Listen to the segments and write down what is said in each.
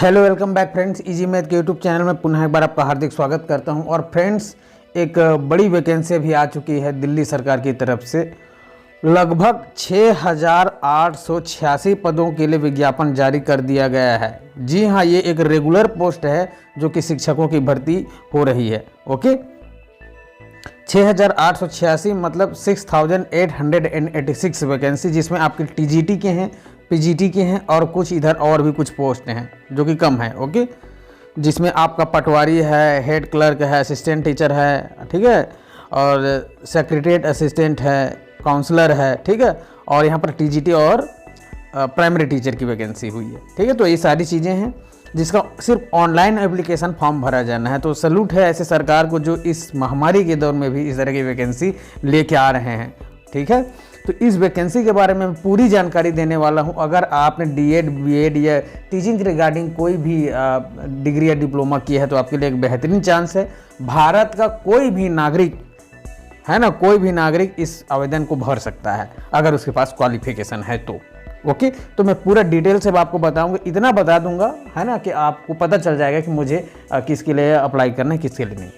Hello welcome back friends, easy math के YouTube channel में पुनः एक बार आपका हार्दिक स्वागत करता हूं। और फ्रेंड्स, एक बड़ी वैकेंसी भी आ चुकी है दिल्ली सरकार की तरफ से। लगभग 6,886 पदों के लिए विज्ञापन जारी कर दिया गया है। जी हां, ये एक रेगुलर पोस्ट है जो कि शिक्षकों की भर्ती हो रही है। ओके, 6,886 मतलब 6,886 वैकेंसी, जिसमें आपके टीजीटी के हैं, पीजीटी के हैं और कुछ इधर और भी कुछ पोस्ट हैं जो कि कम है। ओके, जिसमें आपका पटवारी है, हेड क्लर्क है, असिस्टेंट टीचर है, ठीक है, और सेक्रेटरीट असिस्टेंट है, काउंसलर है, ठीक है, और यहाँ पर टीजीटी और प्राइमरी टीचर की वैकेंसी हुई है। ठीक है, तो ये सारी चीज़ें हैं जिसका सिर्फ ऑनलाइन एप्लीकेशन फॉर्म भरा जाना है। तो सैल्यूट है ऐसे सरकार को जो इस महामारी के दौर में भी इस तरह की वैकेंसी लेके आ रहे हैं। ठीक है, तो इस वैकेंसी के बारे में पूरी जानकारी देने वाला हूं। अगर आपने डीएड, बीएड या टीचिंग रिगार्डिंग कोई भी डिग्री या डिप्लोमा किया है तो आपके लिए एक बेहतरीन चांस है। भारत का कोई भी नागरिक है ना, कोई भी नागरिक इस आवेदन को भर सकता है अगर उसके पास क्वालिफिकेशन है तो। ओके, तो मैं पूरा डिटेल से आपको बताऊंगा, इतना बता दूंगा है ना कि आपको पता चल जाएगा कि मुझे किसके लिए अप्लाई करना है, किसके लिए नहीं।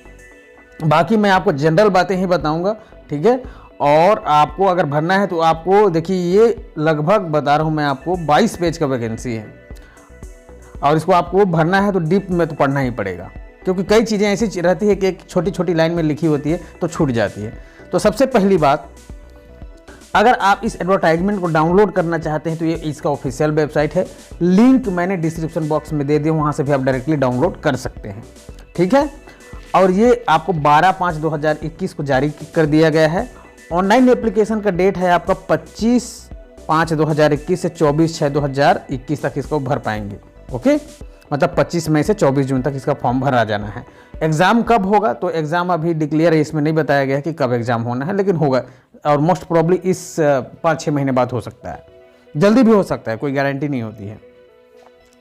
बाकी मैं आपको जनरल बातें ही बताऊंगा। ठीक है, और आपको अगर भरना है तो आपको देखिए, ये लगभग बता रहा हूँ मैं आपको 22 पेज का वैकेंसी है और इसको आपको भरना है तो डीप में तो पढ़ना ही पड़ेगा, क्योंकि कई चीज़ें ऐसी रहती है कि एक छोटी छोटी लाइन में लिखी होती है तो छूट जाती है। तो सबसे पहली बात, अगर आप इस एडवर्टाइजमेंट को डाउनलोड करना चाहते हैं तो ये इसका ऑफिशियल वेबसाइट है, लिंक मैंने डिस्क्रिप्शन बॉक्स में दे दिया, वहाँ से भी आप डायरेक्टली डाउनलोड कर सकते हैं। ठीक है, और ये आपको 12/5/2021 को जारी कर दिया गया है। ऑनलाइन एप्लीकेशन का डेट है आपका 25/5/2021 से 24/6/2021 तक इसको भर पाएंगे। ओके, मतलब 25 मई से 24 जून तक इसका फॉर्म भरा जाना है। एग्ज़ाम कब होगा तो एग्ज़ाम अभी डिक्लेयर इसमें नहीं बताया गया है कि कब एग्ज़ाम होना है, लेकिन होगा और मोस्ट प्रॉब्ली इस 5-6 महीने बाद हो सकता है, जल्दी भी हो सकता है, कोई गारंटी नहीं होती है।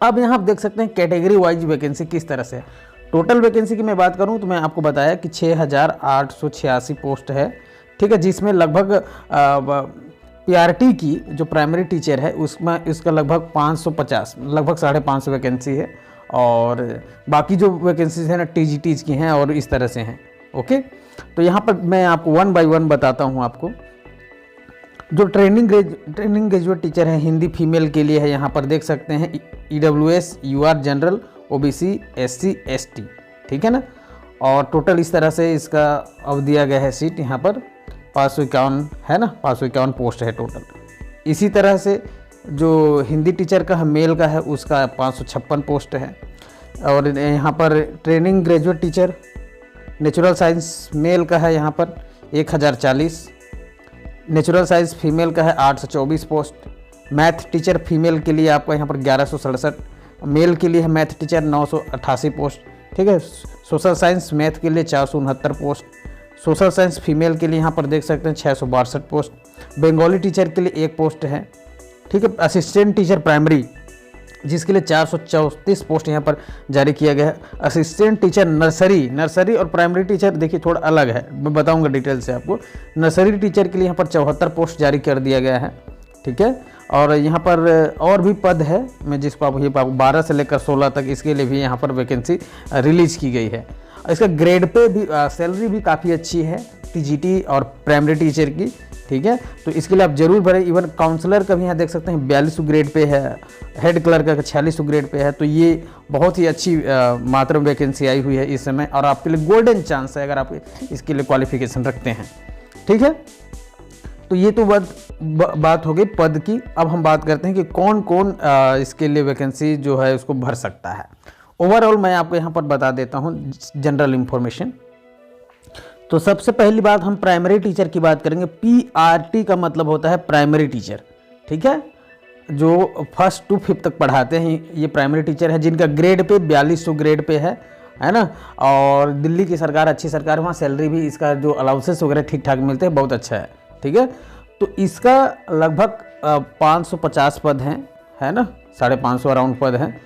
अब यहाँ आप देख सकते हैं कैटेगरी वाइज वैकेंसी किस तरह से है। टोटल वैकेंसी की मैं बात करूँ तो मैं आपको बताया कि 6,886 पोस्ट है। ठीक है, जिसमें लगभग पीआरटी की जो प्राइमरी टीचर है उसमें इसका लगभग 550, लगभग 550 वैकेंसी है, और बाकी जो वैकेंसीज हैं ना टीजीटीज की हैं और इस तरह से हैं। ओके, तो यहाँ पर मैं आपको 1 बाय 1 बताता हूँ। आपको जो ट्रेनिंग ग्रेजुएट टीचर है हिंदी फीमेल के लिए है, यहाँ पर देख सकते हैं EWS, UR general, OBC, SC, ST। ठीक है ना, और टोटल इस तरह से इसका अब दिया गया है सीट, यहाँ पर 551 है ना, 551 पोस्ट है टोटल। इसी तरह से जो हिंदी टीचर का मेल का है उसका 556 पोस्ट है, और यहाँ पर training graduate teacher natural science male का है यहाँ पर 1040, नेचुरल साइंस फीमेल का है 824 पोस्ट, मैथ टीचर फीमेल के लिए आपका यहाँ पर 1167, मेल के लिए है मैथ टीचर 988 पोस्ट। ठीक है, सोशल साइंस मैथ के लिए 469 पोस्ट, सोशल साइंस फीमेल के लिए यहाँ पर देख सकते हैं 662 पोस्ट, बंगाली टीचर के लिए 1 पोस्ट है। ठीक है, असिस्टेंट टीचर प्राइमरी जिसके लिए 434 पोस्ट यहाँ पर जारी किया गया है। असिस्टेंट टीचर नर्सरी और प्राइमरी टीचर देखिए थोड़ा अलग है, मैं बताऊंगा डिटेल से आपको। नर्सरी टीचर के लिए यहाँ पर 74 पोस्ट जारी कर दिया गया है। ठीक है, और यहाँ पर और भी पद है, मैं जिसको आप 12 से लेकर 16 तक इसके लिए भी यहाँ पर वैकेंसी रिलीज की गई है। इसका ग्रेड पे भी सैलरी भी काफ़ी अच्छी है टीजीटी और प्राइमरी टीचर की। ठीक है, तो इसके लिए आप जरूर भरें। इवन काउंसलर का भी यहाँ देख सकते हैं 42 ग्रेड पे है, हेड क्लर्क का 46 ग्रेड पे है। तो ये बहुत ही अच्छी मात्रा में वैकेंसी आई हुई है इस समय, और आपके लिए गोल्डन चांस है अगर आप इसके लिए क्वालिफिकेशन रखते हैं। ठीक है, तो ये तो बात हो गई पद की। अब हम बात करते हैं कि कौन कौन इसके लिए वैकेंसी जो है उसको भर सकता है। ओवरऑल मैं आपको यहाँ पर बता देता हूँ जनरल इंफॉर्मेशन। तो सबसे पहली बात हम प्राइमरी टीचर की बात करेंगे। PRT का मतलब होता है प्राइमरी टीचर। ठीक है, जो 1st to 5th तक पढ़ाते हैं ये प्राइमरी टीचर है, जिनका ग्रेड पे 4200 ग्रेड पे है ना। और दिल्ली की सरकार अच्छी सरकार, वहाँ सैलरी भी इसका जो अलाउंसेस वगैरह ठीक ठाक मिलते हैं, बहुत अच्छा है। ठीक है, तो इसका लगभग 550 पद हैं, है ना, 550 अराउंड पद हैं,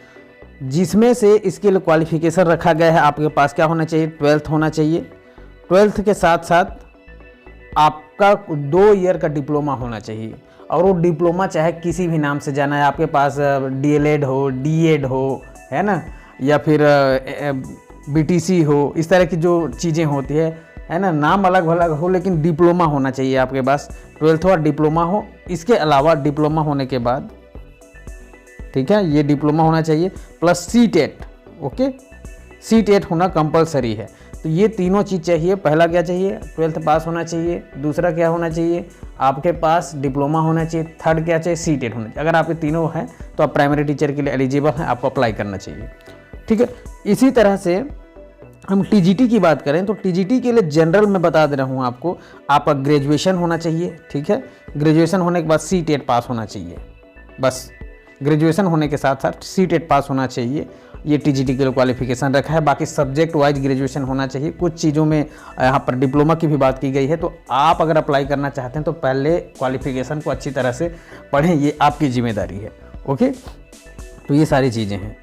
जिसमें से इसके लिए क्वालिफिकेशन रखा गया है। आपके पास क्या होना चाहिए, 12th होना चाहिए। 12th के साथ साथ आपका 2 ईयर का डिप्लोमा होना चाहिए, और वो डिप्लोमा चाहे किसी भी नाम से जाना है, आपके पास DLED हो, DED हो, है ना, या फिर BTC हो, इस तरह की जो चीज़ें होती है ना, नाम अलग अलग हो लेकिन डिप्लोमा होना चाहिए आपके पास, 12th और डिप्लोमा हो। इसके अलावा डिप्लोमा होने के बाद, ठीक है, ये डिप्लोमा होना चाहिए प्लस C-TET। ओके, C-TET होना कंपलसरी है। तो ये तीनों चीज़ चाहिए। पहला क्या चाहिए, 12th पास होना चाहिए। दूसरा क्या होना चाहिए, आपके पास डिप्लोमा होना चाहिए। थर्ड क्या चाहिए, C-TET होना चाहिए। अगर आपके तीनों हैं तो आप प्राइमरी टीचर के लिए एलिजिबल हैं, आपको अप्लाई करना चाहिए। ठीक है, इसी तरह से हम TGT की बात करें तो TGT के लिए जनरल में बता दे रहा हूँ आपको, आपका ग्रेजुएशन होना चाहिए। ठीक है, ग्रेजुएशन होने के बाद C-TET पास होना चाहिए। बस ग्रेजुएशन होने के साथ साथ C-TET पास होना चाहिए। ये TGT के लिए क्वालिफिकेशन रखा है। बाकी सब्जेक्ट वाइज ग्रेजुएशन होना चाहिए। कुछ चीज़ों में यहाँ पर डिप्लोमा की भी बात की गई है। तो आप अगर अप्लाई करना चाहते हैं तो पहले क्वालिफिकेशन को अच्छी तरह से पढ़ें, ये आपकी जिम्मेदारी है। ओके, तो ये सारी चीज़ें हैं।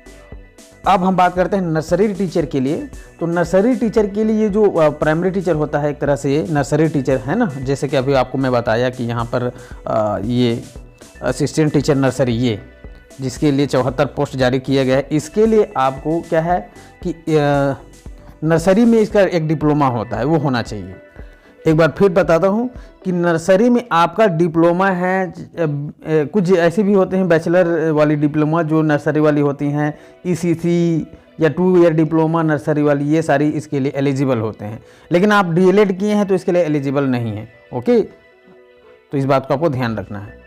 अब हम बात करते हैं नर्सरी टीचर के लिए। तो नर्सरी टीचर के लिए ये जो प्राइमरी टीचर होता है, एक तरह से ये नर्सरी टीचर है ना, जैसे कि अभी आपको मैं बताया कि यहाँ पर ये असिस्टेंट टीचर नर्सरी, ये जिसके लिए 74 पोस्ट जारी किया गया है, इसके लिए आपको क्या है कि नर्सरी में इसका एक डिप्लोमा होता है, वो होना चाहिए। एक बार फिर बताता हूँ कि नर्सरी में आपका डिप्लोमा है, कुछ ऐसे भी होते हैं बैचलर वाली डिप्लोमा जो नर्सरी वाली होती हैं, ECC या 2 ईयर डिप्लोमा नर्सरी वाली, ये सारी इसके लिए एलिजिबल होते हैं। लेकिन आप DLED किए हैं तो इसके लिए एलिजिबल नहीं है। ओके, तो इस बात को आपको ध्यान रखना है।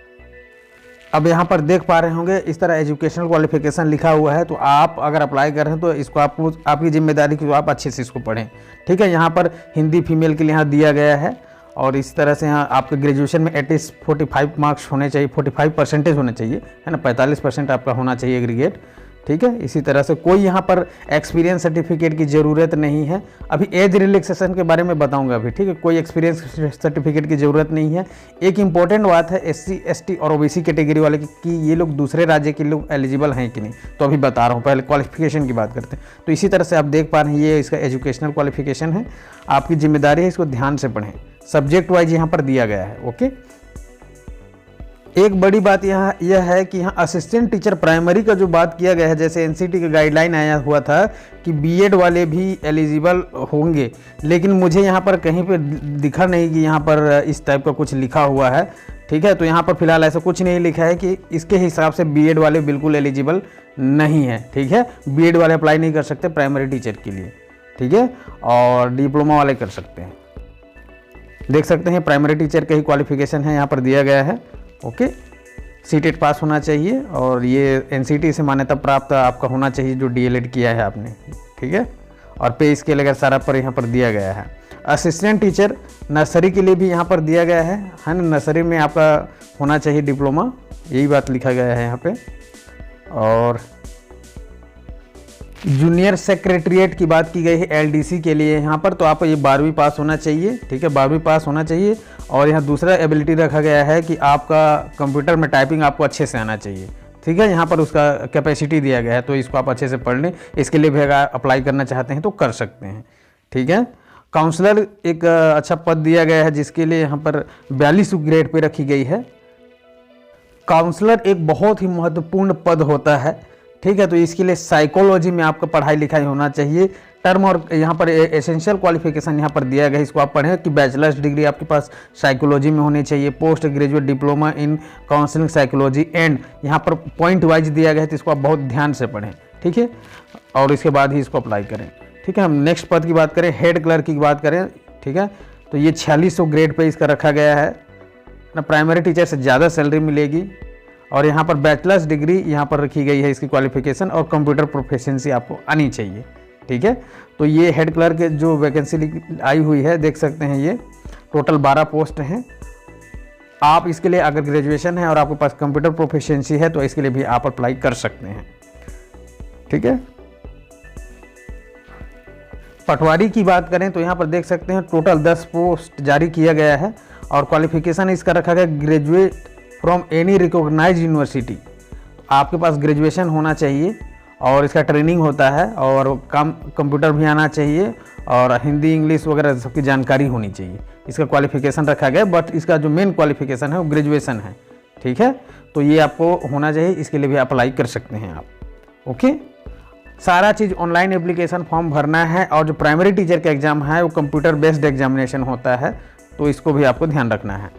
अब यहाँ पर देख पा रहे होंगे इस तरह एजुकेशनल क्वालिफिकेशन लिखा हुआ है। तो आप अगर अप्लाई कर रहे हैं तो इसको आपको, आपकी जिम्मेदारी की, तो आप अच्छे से इसको पढ़ें। ठीक है, यहाँ पर हिंदी फीमेल के लिए यहाँ दिया गया है। और इस तरह से यहाँ आपके ग्रेजुएशन में एटलीस्ट 45 मार्क्स होने चाहिए, 45% होने चाहिए, है ना, 45% आपका होना चाहिए एग्रीगेट। ठीक है, इसी तरह से कोई यहाँ पर एक्सपीरियंस सर्टिफिकेट की ज़रूरत नहीं है। अभी एज रिलैक्सेशन के बारे में बताऊंगा अभी। ठीक है, कोई एक्सपीरियंस सर्टिफिकेट की ज़रूरत नहीं है। एक इम्पॉर्टेंट बात है SC ST और OBC कैटेगरी वाले कि ये लोग दूसरे राज्य के लोग एलिजिबल हैं कि नहीं, तो अभी बता रहा हूँ। पहले क्वालिफिकेशन की बात करते हैं। तो इसी तरह से आप देख पा रहे हैं, ये इसका एजुकेशनल क्वालिफिकेशन है। आपकी जिम्मेदारी है इसको ध्यान से पढ़ें। सब्जेक्ट वाइज यहाँ पर दिया गया है। ओके, एक बड़ी बात यहाँ यह है कि यहाँ असिस्टेंट टीचर प्राइमरी का जो बात किया गया है, जैसे NCT का गाइडलाइन आया हुआ था कि BEd वाले भी एलिजिबल होंगे, लेकिन मुझे यहाँ पर कहीं पे दिखा नहीं कि यहाँ पर इस टाइप का कुछ लिखा हुआ है। ठीक है, तो यहाँ पर फिलहाल ऐसा कुछ नहीं लिखा है कि इसके हिसाब से BEd वाले बिल्कुल एलिजिबल नहीं है। ठीक है, BEd वाले अप्लाई नहीं कर सकते प्राइमरी टीचर के लिए। ठीक है, और डिप्लोमा वाले कर सकते हैं। देख सकते हैं प्राइमरी टीचर का ही क्वालिफिकेशन है यहाँ पर दिया गया है। ओके, C-TET पास होना चाहिए और ये NCT से मान्यता प्राप्त आपका होना चाहिए जो DLED किया है आपने। ठीक है, और पे स्केल अगर सारा पर यहाँ पर दिया गया है। असिस्टेंट टीचर नर्सरी के लिए भी यहाँ पर दिया गया है ना, नर्सरी में आपका होना चाहिए डिप्लोमा, यही बात लिखा गया है यहाँ पे। और जूनियर सेक्रेटरीट की बात की गई है LDC के लिए यहाँ पर, तो आप ये 12वीं पास होना चाहिए। ठीक है, 12वीं पास होना चाहिए। और यहाँ दूसरा एबिलिटी रखा गया है कि आपका कंप्यूटर में टाइपिंग आपको अच्छे से आना चाहिए। ठीक है, यहाँ पर उसका कैपेसिटी दिया गया है, तो इसको आप अच्छे से पढ़ लें। इसके लिए भी अगर अप्लाई करना चाहते हैं तो कर सकते हैं। ठीक है, काउंसलर एक अच्छा पद दिया गया है जिसके लिए यहाँ पर 42 ग्रेड पे रखी गई है। काउंसलर एक बहुत ही महत्वपूर्ण पद होता है। ठीक है, तो इसके लिए साइकोलॉजी में आपका पढ़ाई लिखाई होना चाहिए। टर्म और यहाँ पर एसेंशियल क्वालिफिकेशन यहाँ पर दिया गया है, इसको आप पढ़ें कि बैचलर्स डिग्री आपके पास साइकोलॉजी में होनी चाहिए, post graduate diploma in counselling psychology and यहाँ पर पॉइंट वाइज दिया गया है, तो इसको आप बहुत ध्यान से पढ़ें। ठीक है, और इसके बाद ही इसको अप्लाई करें। ठीक है, हम नेक्स्ट पद की बात करें, हेड क्लर्क की बात करें। ठीक है, तो ये 4600 ग्रेड पे इसका रखा गया है ना, प्राइमरी टीचर से ज़्यादा सैलरी मिलेगी। और यहाँ पर बैचलर्स डिग्री यहाँ पर रखी गई है इसकी क्वालिफिकेशन, और कंप्यूटर प्रोफिशिएंसी आपको आनी चाहिए। ठीक है, तो ये हेड क्लर्क जो वैकेंसी आई हुई है देख सकते हैं, ये टोटल 12 पोस्ट हैं। आप इसके लिए अगर ग्रेजुएशन है और आपके पास कंप्यूटर प्रोफिशिएंसी है तो इसके लिए भी आप अप्लाई कर सकते हैं। ठीक है, पटवारी की बात करें तो यहाँ पर देख सकते हैं टोटल 10 पोस्ट जारी किया गया है, और क्वालिफिकेशन इसका रखा गया graduate from any recognised university. आपके पास ग्रेजुएशन होना चाहिए और इसका ट्रेनिंग होता है, और काम कंप्यूटर भी आना चाहिए, और हिंदी इंग्लिश वगैरह सबकी जानकारी होनी चाहिए। इसका क्वालिफिकेशन रखा गया, बट इसका जो मेन क्वालिफिकेशन है वो ग्रेजुएशन है। ठीक है, तो ये आपको होना चाहिए, इसके लिए भी अप्लाई कर सकते हैं आप। ओके, सारा चीज़ ऑनलाइन एप्लीकेशन फॉर्म भरना है, और जो प्राइमरी टीचर का एग्ज़ाम है वो कंप्यूटर बेस्ड एग्जामिनेशन होता है, तो इसको भी आपको ध्यान रखना है।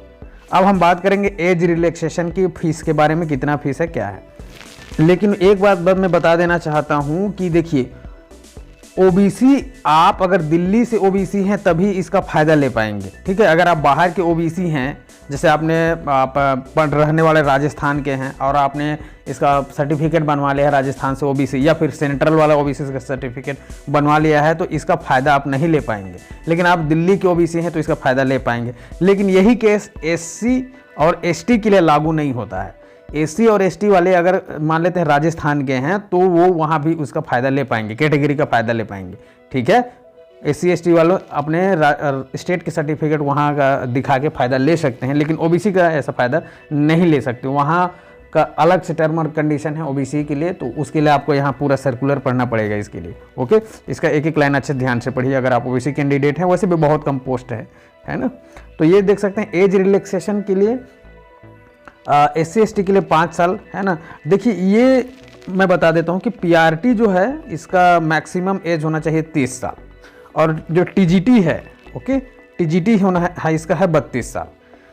अब हम बात करेंगे एज रिलैक्सेशन की फ़ीस के बारे में, कितना फ़ीस है क्या है। लेकिन एक बात मैं बता देना चाहता हूँ कि देखिए, ओबीसी आप अगर दिल्ली से ओबीसी हैं तभी इसका फ़ायदा ले पाएंगे, ठीक है। अगर आप बाहर के ओबीसी हैं, जैसे आप रहने वाले राजस्थान के हैं और आपने इसका सर्टिफिकेट बनवा लिया है राजस्थान से ओबीसी, या फिर सेंट्रल वाला ओबीसी का सर्टिफिकेट बनवा लिया है, तो इसका फ़ायदा आप नहीं ले पाएंगे। लेकिन आप दिल्ली के ओबीसी हैं तो इसका फ़ायदा ले पाएंगे। लेकिन यही केस एससी और एसटी के लिए लागू नहीं होता है। एससी और एसटी वाले अगर मान लेते हैं राजस्थान के हैं तो वो वहाँ भी उसका फ़ायदा ले पाएंगे, कैटेगरी का फ़ायदा ले पाएंगे, ठीक है। एससी एसटी वालों अपने स्टेट के सर्टिफिकेट वहाँ का दिखा के फ़ायदा ले सकते हैं, लेकिन ओबीसी का ऐसा फ़ायदा नहीं ले सकते। वहाँ का अलग से टर्म और कंडीशन है ओबीसी के लिए, तो उसके लिए आपको यहाँ पूरा सर्कुलर पढ़ना पड़ेगा इसके लिए, ओके। इसका एक एक लाइन अच्छे ध्यान से पढ़िए अगर आप ओबीसी कैंडिडेट हैं। वैसे भी बहुत कम पोस्ट है ना। तो ये देख सकते हैं एज रिलैक्सेशन के लिए एससी एसटी के लिए 5 साल, है ना। देखिए ये मैं बता देता हूँ कि पीआरटी जो है इसका मैक्सिमम एज होना चाहिए 30 साल, और जो टीजीटी है, ओके, टीजीटी होना है इसका है 32 साल।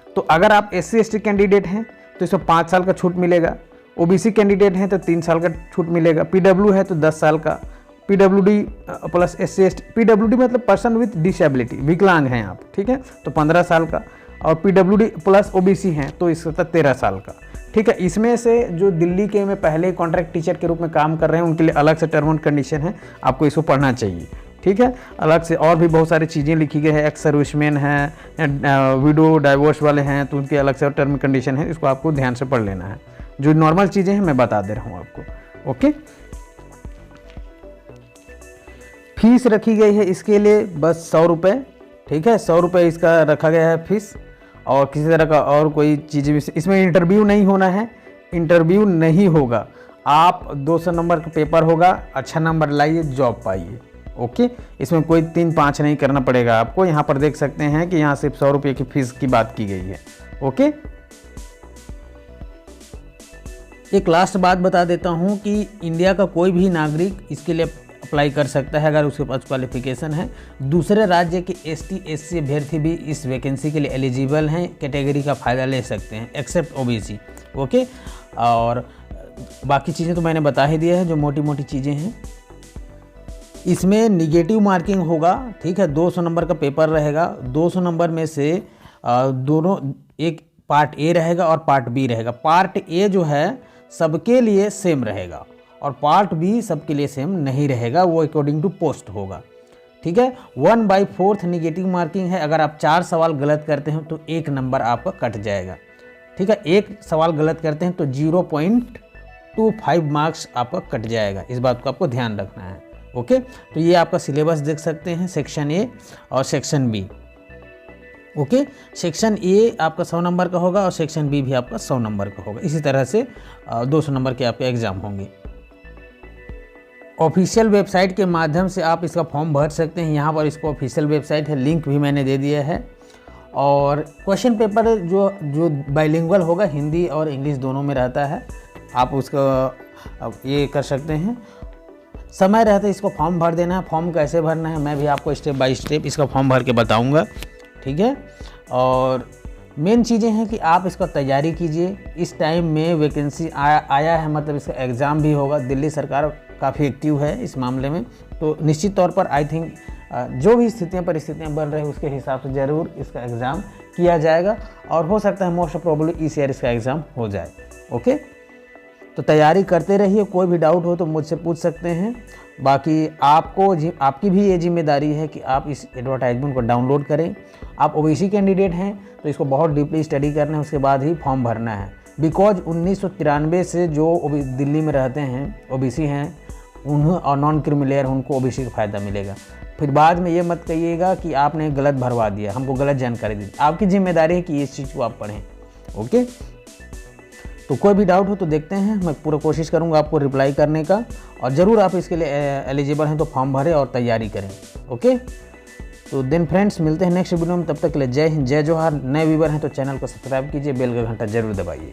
तो अगर आप एससी एसटी कैंडिडेट हैं तो इसमें 5 साल का छूट मिलेगा, ओबीसी कैंडिडेट हैं तो 3 साल का छूट मिलेगा, पीडब्ल्यू है तो 10 साल का, PWD plus SC ST, PWD मतलब पर्सन विथ डिसेबिलिटी, विकलांग हैं आप, ठीक है, तो 15 साल का, और पीडब्ल्यूडी प्लस ओबीसी हैं तो इसका 13 साल का, ठीक है। इसमें से जो दिल्ली के में पहले कॉन्ट्रैक्ट टीचर के रूप में काम कर रहे हैं उनके लिए अलग से टर्म एंड कंडीशन है, आपको इसको पढ़ना चाहिए, ठीक है। अलग से और भी बहुत सारी चीज़ें लिखी गई है, एक्स सर्विसमैन हैं, विडो डाइवोर्स वाले हैं तो उनके अलग से टर्म एंड कंडीशन है, इसको आपको ध्यान से पढ़ लेना है। जो नॉर्मल चीज़ें हैं मैं बता दे रहा हूँ आपको, ओके। फीस रखी गई है इसके लिए बस 100 रुपये, ठीक है, 100 रुपये इसका रखा गया है फीस, और किसी तरह का और कोई चीज़ भी इसमें इंटरव्यू नहीं होना है, इंटरव्यू नहीं होगा। आप 200 नंबर का पेपर होगा, अच्छा नंबर लाइए, जॉब पाइए, ओके। इसमें कोई 3-5 नहीं करना पड़ेगा आपको। यहाँ पर देख सकते हैं कि यहाँ सिर्फ 100 रुपये की फीस की बात की गई है, ओके। एक लास्ट बात बता देता हूँ कि इंडिया का कोई भी नागरिक इसके लिए अप्लाई कर सकता है अगर उसके पास क्वालिफिकेशन है। दूसरे राज्य के एसटी एससी अभ्यर्थी भी इस वैकेंसी के लिए एलिजिबल हैं, कैटेगरी का फ़ायदा ले सकते हैं एक्सेप्ट ओबीसी, ओके। और बाकी चीज़ें तो मैंने बता ही दिया है जो मोटी मोटी चीज़ें हैं। इसमें निगेटिव मार्किंग होगा, ठीक है, 200 नंबर का पेपर रहेगा। 200 नंबर में से दोनों, एक पार्ट ए रहेगा और पार्ट बी रहेगा। पार्ट ए जो है सबके लिए सेम रहेगा और पार्ट बी सबके लिए सेम नहीं रहेगा, वो अकॉर्डिंग टू पोस्ट होगा, ठीक है। 1/4 निगेटिव मार्किंग है। अगर आप 4 सवाल गलत करते हैं तो 1 नंबर आपका कट जाएगा, ठीक है। 1 सवाल गलत करते हैं तो 0.25 मार्क्स आपका कट जाएगा। इस बात को आपको ध्यान रखना है, ओके। तो ये आपका सिलेबस देख सकते हैं, सेक्शन ए और section B, okay. Section A आपका 100 नंबर का होगा और सेक्शन बी भी आपका 100 नंबर का होगा। इसी तरह से 200 नंबर के आपके एग्ज़ाम होंगे। ऑफिशियल वेबसाइट के माध्यम से आप इसका फॉर्म भर सकते हैं। यहाँ पर इसको ऑफिशियल वेबसाइट है, लिंक भी मैंने दे दिया है। और क्वेश्चन पेपर जो बाइलिंगुअल होगा, हिंदी और इंग्लिश दोनों में रहता है, आप उसका ये कर सकते हैं। समय रहते इसको फॉर्म भर देना है। फॉर्म कैसे भरना है मैं भी आपको स्टेप बाय स्टेप इसका फॉर्म भर के बताऊंगा, ठीक है। और मेन चीज़ें हैं कि आप इसका तैयारी कीजिए। इस टाइम में वैकेंसी आया है, मतलब इसका एग्ज़ाम भी होगा। दिल्ली सरकार काफ़ी एक्टिव है इस मामले में, तो निश्चित तौर पर आई थिंक जो भी परिस्थितियाँ बन रही उसके हिसाब से ज़रूर इसका एग्ज़ाम किया जाएगा और हो सकता है मोस्ट प्रोबेबली इस ईयर इसका एग्ज़ाम हो जाए, ओके। तो तैयारी करते रहिए, कोई भी डाउट हो तो मुझसे पूछ सकते हैं। बाकी आपकी भी ये जिम्मेदारी है कि आप इस एडवर्टाइजमेंट को डाउनलोड करें। आप ओबीसी कैंडिडेट हैं तो इसको बहुत डीपली स्टडी करना है, उसके बाद ही फॉर्म भरना है। बिकॉज 1993 से जो दिल्ली में रहते हैं ओबीसी हैं उन्हें और नॉन क्रिमिलेयर उनको ओबीसी का फ़ायदा मिलेगा। फिर बाद में ये मत कहिएगा कि आपने गलत भरवा दिया, हमको गलत जानकारी दी। आपकी जिम्मेदारी है कि इस चीज़ को आप पढ़ें, ओके। तो कोई भी डाउट हो तो देखते हैं, मैं पूरा कोशिश करूंगा आपको रिप्लाई करने का। और ज़रूर आप इसके लिए एलिजिबल हैं तो फॉर्म भरें और तैयारी करें, ओके। तो देन फ्रेंड्स, मिलते हैं नेक्स्ट वीडियो में। तब तक के लिए जय हिंद, जय जोहार। नए व्यूअर हैं तो चैनल को सब्सक्राइब कीजिए, बेल का घंटा जरूर दबाइए।